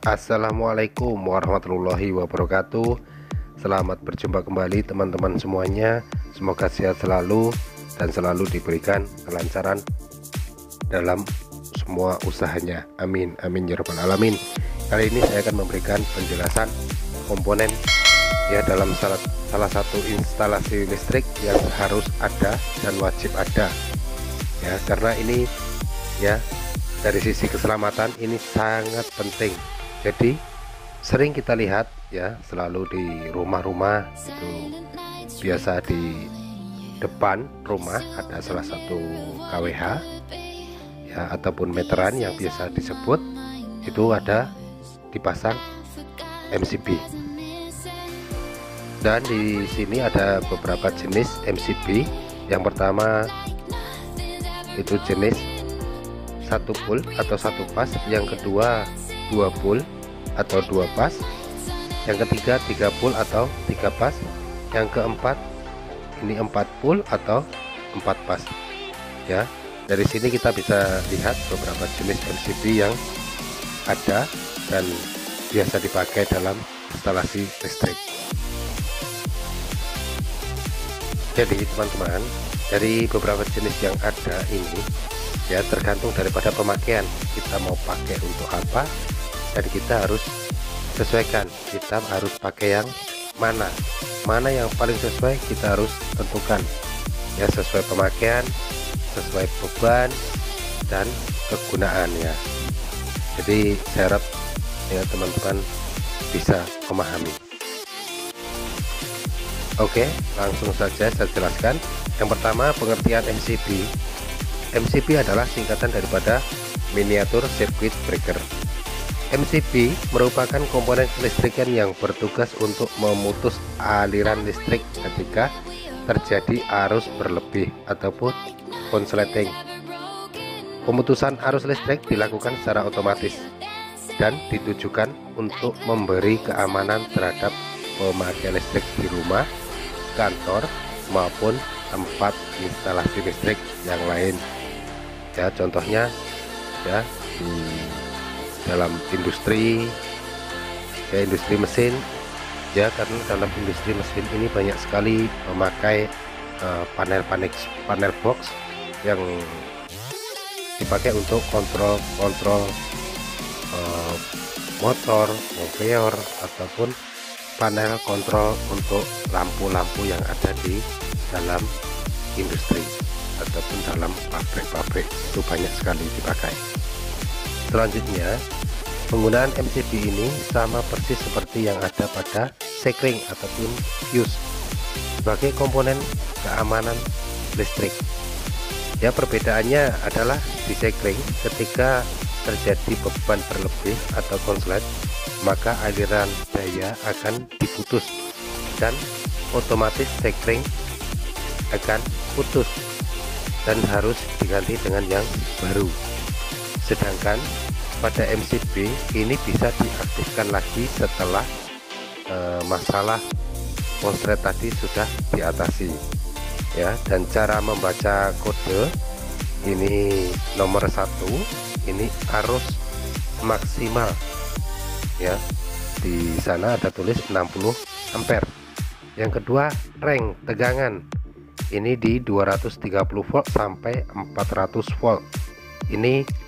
Assalamualaikum warahmatullahi wabarakatuh. Selamat berjumpa kembali teman-teman semuanya. Semoga sehat selalu dan selalu diberikan kelancaran dalam semua usahanya. Amin amin ya rabbal alamin. Kali ini saya akan memberikan penjelasan komponen ya dalam salah satu instalasi listrik yang harus ada dan wajib ada ya, karena ini ya dari sisi keselamatan ini sangat penting. Jadi sering kita lihat ya, selalu di rumah-rumah itu biasa di depan rumah ada salah satu KWH ya, ataupun meteran yang biasa disebut itu ada dipasang MCB. Dan di sini ada beberapa jenis MCB. Yang pertama itu jenis 1 pul atau 1 pas, yang kedua 2 pul atau 2 pas, yang ketiga 3 pul atau 3 pas, yang keempat ini 4 pul atau 4 pas ya. Dari sini kita bisa lihat beberapa jenis MCB yang ada dan biasa dipakai dalam instalasi listrik. Jadi teman-teman, dari beberapa jenis yang ada ini ya tergantung daripada pemakaian, kita mau pakai untuk apa, dan kita harus sesuaikan, kita harus pakai yang mana yang paling sesuai, kita harus tentukan ya, sesuai pemakaian, sesuai beban dan kegunaan ya. Jadi saya harap ya teman-teman bisa memahami. Oke, langsung saja saya jelaskan. Yang pertama, pengertian MCB. MCB adalah singkatan daripada miniatur circuit breaker. MCB merupakan komponen kelistrikan yang bertugas untuk memutus aliran listrik ketika terjadi arus berlebih ataupun konsleting. Pemutusan arus listrik dilakukan secara otomatis dan ditujukan untuk memberi keamanan terhadap pemakai listrik di rumah, kantor, maupun tempat instalasi listrik yang lain ya. Contohnya ya di dalam industri ya, industri mesin ya, karena dalam industri mesin ini banyak sekali memakai panel box yang dipakai untuk kontrol motor, motor, ataupun panel kontrol untuk lampu-lampu yang ada di dalam industri ataupun dalam pabrik-pabrik, itu banyak sekali dipakai. Selanjutnya, penggunaan MCB ini sama persis seperti yang ada pada sekring ataupun fuse sebagai komponen keamanan listrik. Ya, perbedaannya adalah di sekring ketika terjadi beban berlebih atau konslet, maka aliran daya akan diputus dan otomatis sekring akan putus dan harus diganti dengan yang baru. Sedangkan pada MCB ini bisa diaktifkan lagi setelah masalah konslet tadi sudah diatasi ya. Dan cara membaca kode ini nomor 1, ini arus maksimal ya, di sana ada tulis 60 ampere. Yang kedua, range tegangan ini di 230 volt sampai 400 volt. Ini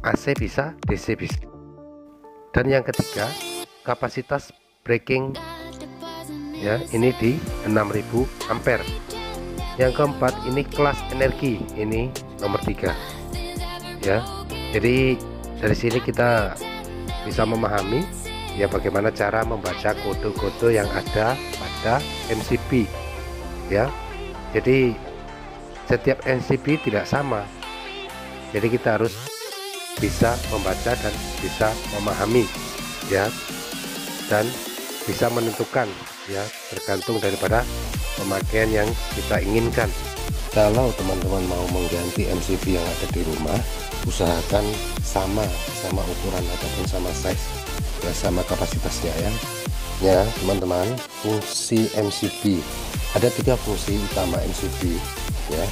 AC bisa, DC bisa. Dan yang ketiga, kapasitas breaking ya, ini di 6000 ampere. Yang keempat, ini kelas energi, ini nomor 3 ya. Jadi dari sini kita bisa memahami ya bagaimana cara membaca kode-kode yang ada pada MCB ya. Jadi setiap MCB tidak sama, jadi kita harus bisa membaca dan bisa memahami ya, dan bisa menentukan ya, tergantung daripada pemakaian yang kita inginkan. Kalau teman-teman mau mengganti MCB yang ada di rumah, usahakan sama ukuran ataupun sama size ya, sama kapasitasnya ya teman-teman. Fungsi MCB ada 3 fungsi utama MCB ya.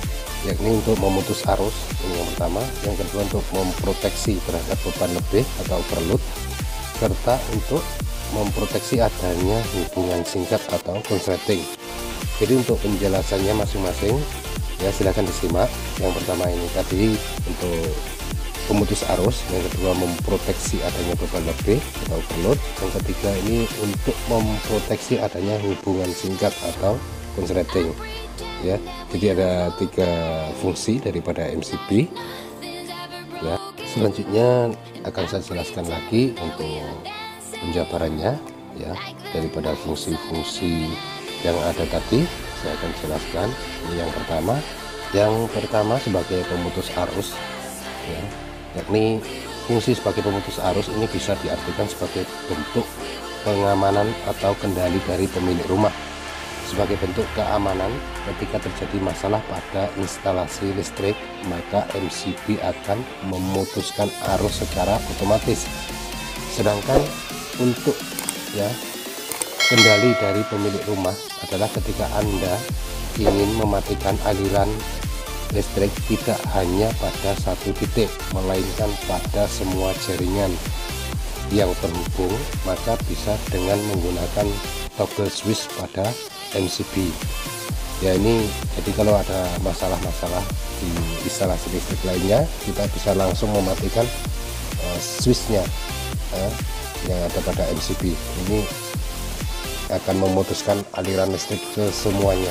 yakni untuk memutus arus, ini yang pertama. Yang kedua untuk memproteksi terhadap beban lebih atau overload, serta untuk memproteksi adanya hubungan singkat atau konsleting. Jadi untuk penjelasannya masing-masing ya silahkan disimak. Yang pertama ini tadi untuk pemutus arus, yang kedua memproteksi adanya beban lebih atau overload, yang ketiga ini untuk memproteksi adanya hubungan singkat atau konsleting ya. Jadi ada 3 fungsi daripada MCB ya. Selanjutnya akan saya jelaskan lagi untuk penjabarannya ya, daripada fungsi-fungsi yang ada tadi saya akan jelaskan. Ini yang pertama sebagai pemutus arus ya, yakni fungsi sebagai pemutus arus ini bisa diartikan sebagai bentuk pengamanan atau kendali dari pemilik rumah. Sebagai bentuk keamanan ketika terjadi masalah pada instalasi listrik, maka MCB akan memutuskan arus secara otomatis. Sedangkan untuk ya kendali dari pemilik rumah adalah ketika Anda ingin mematikan aliran listrik tidak hanya pada satu titik, melainkan pada semua jaringan yang terhubung, maka bisa dengan menggunakan toggle switch pada MCB ya. Ini jadi kalau ada masalah-masalah di instalasi listrik lainnya, kita bisa langsung mematikan switchnya yang ada pada MCB. Ini akan memutuskan aliran listrik ke semuanya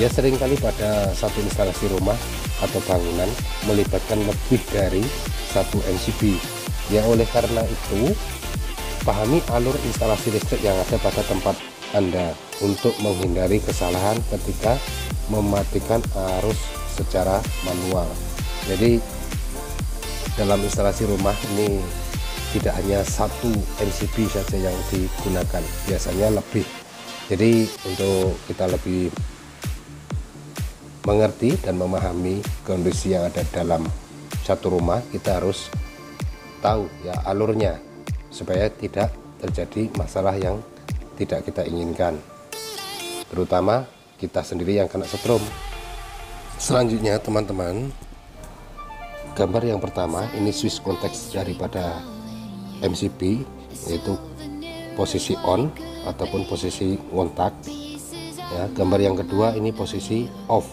ya. Seringkali pada satu instalasi rumah atau bangunan melibatkan lebih dari satu MCB ya. Oleh karena itu pahami alur instalasi listrik yang ada pada tempat Anda untuk menghindari kesalahan ketika mematikan arus secara manual. Jadi dalam instalasi rumah ini tidak hanya satu MCB saja yang digunakan, biasanya lebih. Jadi untuk kita lebih mengerti dan memahami kondisi yang ada dalam satu rumah, kita harus tahu ya alurnya supaya tidak terjadi masalah yang tidak kita inginkan, terutama kita sendiri yang kena setrum. Selanjutnya teman-teman, gambar yang pertama ini switch konteks daripada MCB, yaitu posisi on ataupun posisi kontak ya. Gambar yang kedua ini posisi off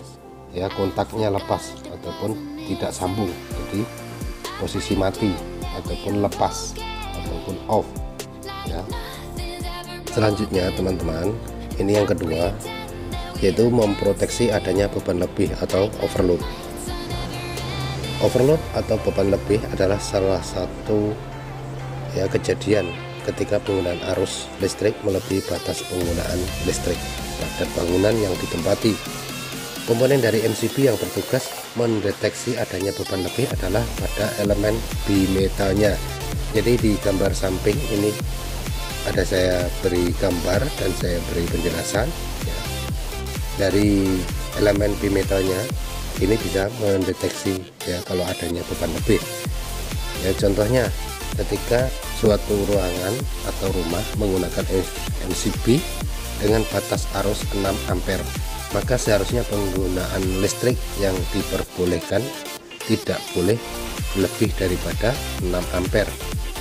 ya, kontaknya lepas ataupun tidak sambung, jadi posisi mati ataupun lepas ataupun off ya. Selanjutnya teman-teman, ini yang kedua, yaitu memproteksi adanya beban lebih atau overload. Overload atau beban lebih adalah salah satu ya kejadian ketika penggunaan arus listrik melebihi batas penggunaan listrik pada bangunan yang ditempati. Komponen dari MCB yang bertugas mendeteksi adanya beban lebih adalah pada elemen bimetalnya. Jadi di gambar samping ini ada saya beri gambar dan saya beri penjelasan ya. Dari elemen bimetalnya ini bisa mendeteksi ya kalau adanya beban lebih ya. Contohnya ketika suatu ruangan atau rumah menggunakan MCB dengan batas arus 6 ampere, maka seharusnya penggunaan listrik yang diperbolehkan tidak boleh lebih daripada 6 ampere.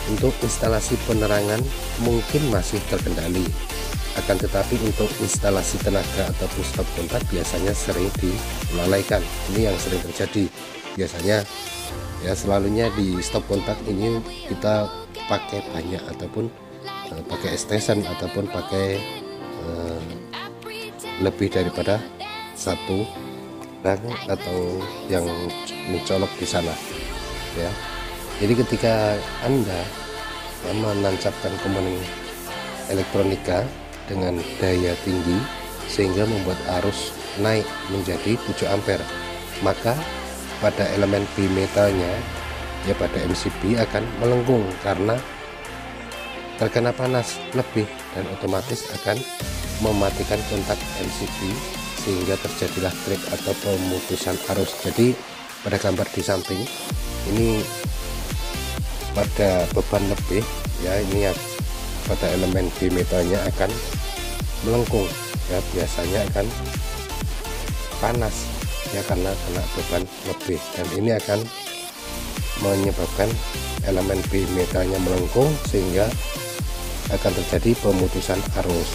Untuk instalasi penerangan mungkin masih terkendali, akan tetapi untuk instalasi tenaga ataupun stop kontak biasanya sering dilalaikan. Ini yang sering terjadi biasanya ya. Selalunya di stop kontak ini kita pakai banyak ataupun pakai extension ataupun pakai lebih daripada satu rang atau yang mencolok di sana ya. Jadi ketika Anda menancapkan komponen elektronika dengan daya tinggi sehingga membuat arus naik menjadi 7 ampere, maka pada elemen bimetalnya ya pada MCB akan melengkung karena terkena panas lebih dan otomatis akan mematikan kontak MCB sehingga terjadilah trip atau pemutusan arus. Jadi pada gambar di samping ini pada beban lebih ya, ini ya, pada elemen bimetalnya akan melengkung ya, biasanya akan panas ya karena kena beban lebih, dan ini akan menyebabkan elemen bimetalnya melengkung sehingga akan terjadi pemutusan arus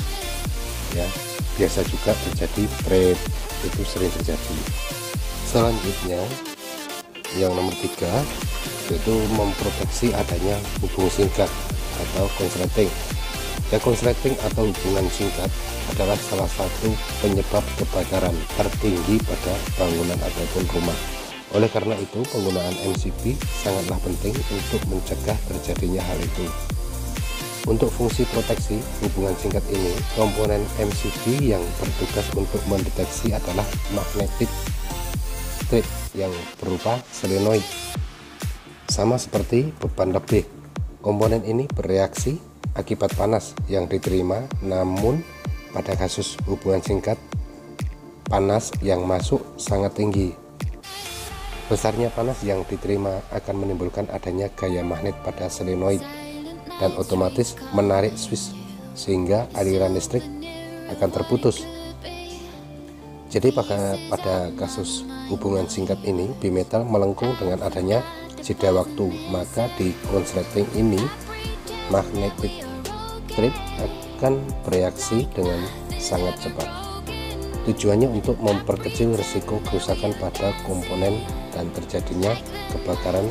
ya. Biasa juga terjadi trip, itu sering terjadi. Selanjutnya yang nomor 3 yaitu memproteksi adanya hubung singkat atau konsleting. Ya, konsleting atau hubungan singkat adalah salah satu penyebab kebakaran tertinggi pada bangunan ataupun rumah. Oleh karena itu, penggunaan MCB sangatlah penting untuk mencegah terjadinya hal itu. Untuk fungsi proteksi hubungan singkat ini, komponen MCB yang bertugas untuk mendeteksi adalah magnetic strip yang berupa solenoid. Sama seperti beban lebih, komponen ini bereaksi akibat panas yang diterima, namun pada kasus hubungan singkat, panas yang masuk sangat tinggi. Besarnya panas yang diterima akan menimbulkan adanya gaya magnet pada solenoid dan otomatis menarik switch sehingga aliran listrik akan terputus. Jadi pada kasus hubungan singkat ini, bimetal melengkung dengan adanya jeda waktu, maka di konsleting ini magnetic strip akan bereaksi dengan sangat cepat. Tujuannya untuk memperkecil risiko kerusakan pada komponen dan terjadinya kebakaran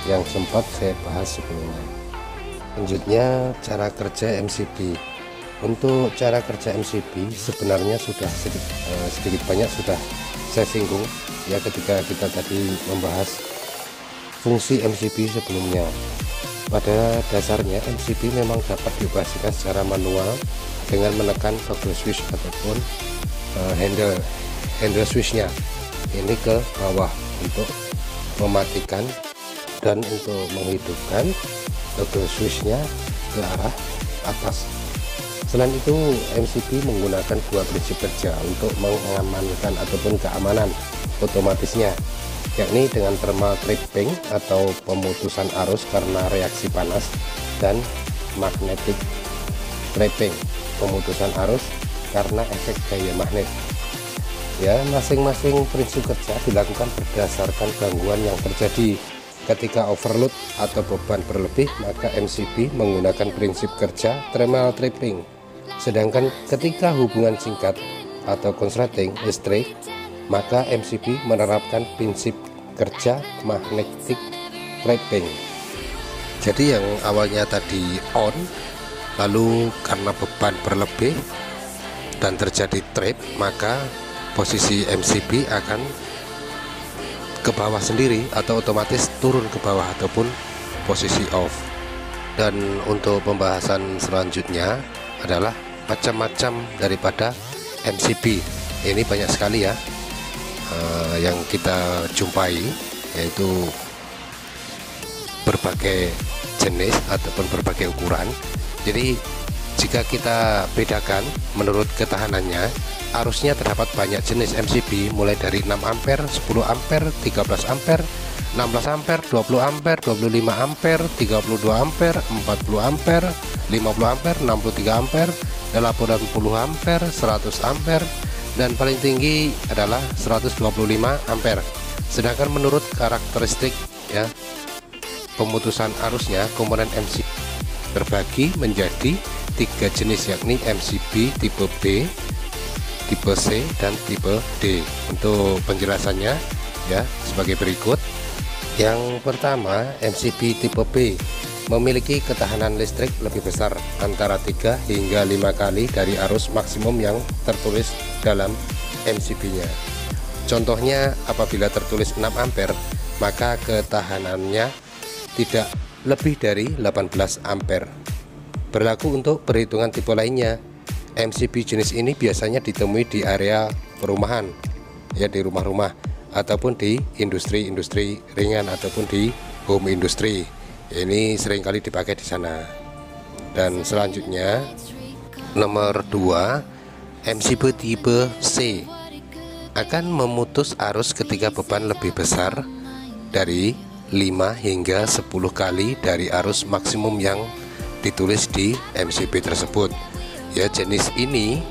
yang sempat saya bahas sebelumnya. Selanjutnya, cara kerja MCB. Untuk cara kerja MCB sebenarnya sudah sedikit banyak sudah saya singgung ya ketika kita tadi membahas fungsi MCB sebelumnya. Pada dasarnya MCB memang dapat dioperasikan secara manual dengan menekan toggle switch ataupun handle switchnya ini ke bawah untuk mematikan, dan untuk menghidupkan toggle switchnya ke arah atas. Selain itu, MCB menggunakan dua prinsip kerja untuk mengamankan ataupun keamanan otomatisnya, yakni dengan thermal tripping atau pemutusan arus karena reaksi panas, dan magnetic tripping, pemutusan arus karena efek gaya magnet. Ya, masing-masing prinsip kerja dilakukan berdasarkan gangguan yang terjadi. Ketika overload atau beban berlebih, maka MCB menggunakan prinsip kerja thermal tripping. Sedangkan ketika hubungan singkat atau konsleting listrik, maka MCB menerapkan prinsip kerja magnetic tripping. Jadi yang awalnya tadi on, lalu karena beban berlebih dan terjadi trip, maka posisi MCB akan ke bawah sendiri atau otomatis turun ke bawah ataupun posisi off. Dan untuk pembahasan selanjutnya adalah macam-macam daripada MCB. Ini banyak sekali ya yang kita jumpai, yaitu berbagai jenis ataupun berbagai ukuran. Jadi jika kita bedakan menurut ketahanannya, arusnya terdapat banyak jenis MCB mulai dari 6 ampere, 10 ampere, 13 ampere, 16 ampere, 20 ampere, 25 ampere, 32 ampere, 40 ampere, 50 ampere, 63 ampere, 80 ampere, 100 ampere, dan paling tinggi adalah 125 ampere. Sedangkan menurut karakteristik ya pemutusan arusnya, komponen MCB terbagi menjadi 3 jenis, yakni MCB tipe B, tipe C, dan tipe D. Untuk penjelasannya ya sebagai berikut. Yang pertama, MCB tipe B memiliki ketahanan listrik lebih besar, antara 3 hingga 5 kali dari arus maksimum yang tertulis dalam MCB-nya. Contohnya, apabila tertulis 6 ampere, maka ketahanannya tidak lebih dari 18 ampere. Berlaku untuk perhitungan tipe lainnya. MCB jenis ini biasanya ditemui di area perumahan, ya di rumah-rumah, ataupun di industri-industri ringan ataupun di home industry. Ini seringkali dipakai di sana. Dan selanjutnya nomor 2, MCB tipe C akan memutus arus ketika beban lebih besar dari 5 hingga 10 kali dari arus maksimum yang ditulis di MCB tersebut. Ya, jenis ini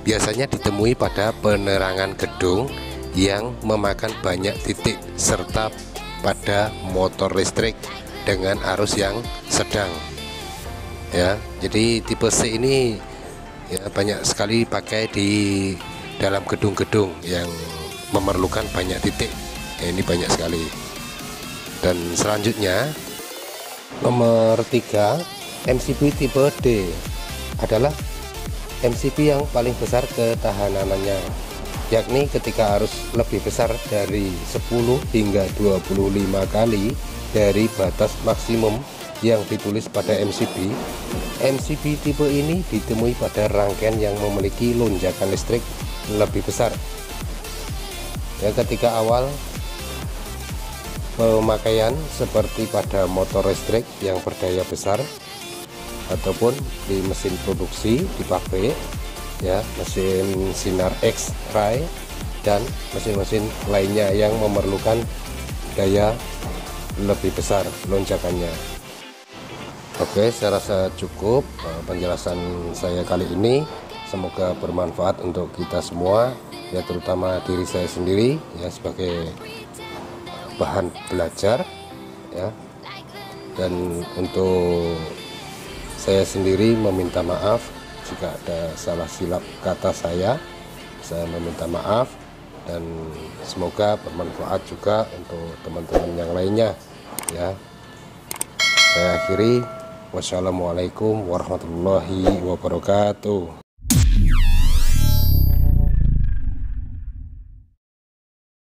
biasanya ditemui pada penerangan gedung yang memakan banyak titik serta pada motor listrik dengan arus yang sedang ya. Jadi tipe C ini ya banyak sekali pakai di dalam gedung-gedung yang memerlukan banyak titik ya, ini banyak sekali. Dan selanjutnya nomor 3, MCB tipe D adalah MCB yang paling besar ketahanannya, yakni ketika arus lebih besar dari 10 hingga 25 kali dari batas maksimum yang ditulis pada MCB. MCB tipe ini ditemui pada rangkaian yang memiliki lonjakan listrik lebih besar ya, ketika awal pemakaian seperti pada motor listrik yang berdaya besar ataupun di mesin produksi di pabrik ya, mesin sinar X-ray dan mesin-mesin lainnya yang memerlukan daya lebih besar lonjakannya. Oke, saya rasa cukup penjelasan saya kali ini. Semoga bermanfaat untuk kita semua ya, terutama diri saya sendiri ya, sebagai bahan belajar ya. Dan untuk saya sendiri meminta maaf jika ada salah silap kata saya meminta maaf, dan semoga bermanfaat juga untuk teman-teman yang lainnya ya. Saya akhiri, wassalamualaikum warahmatullahi wabarakatuh.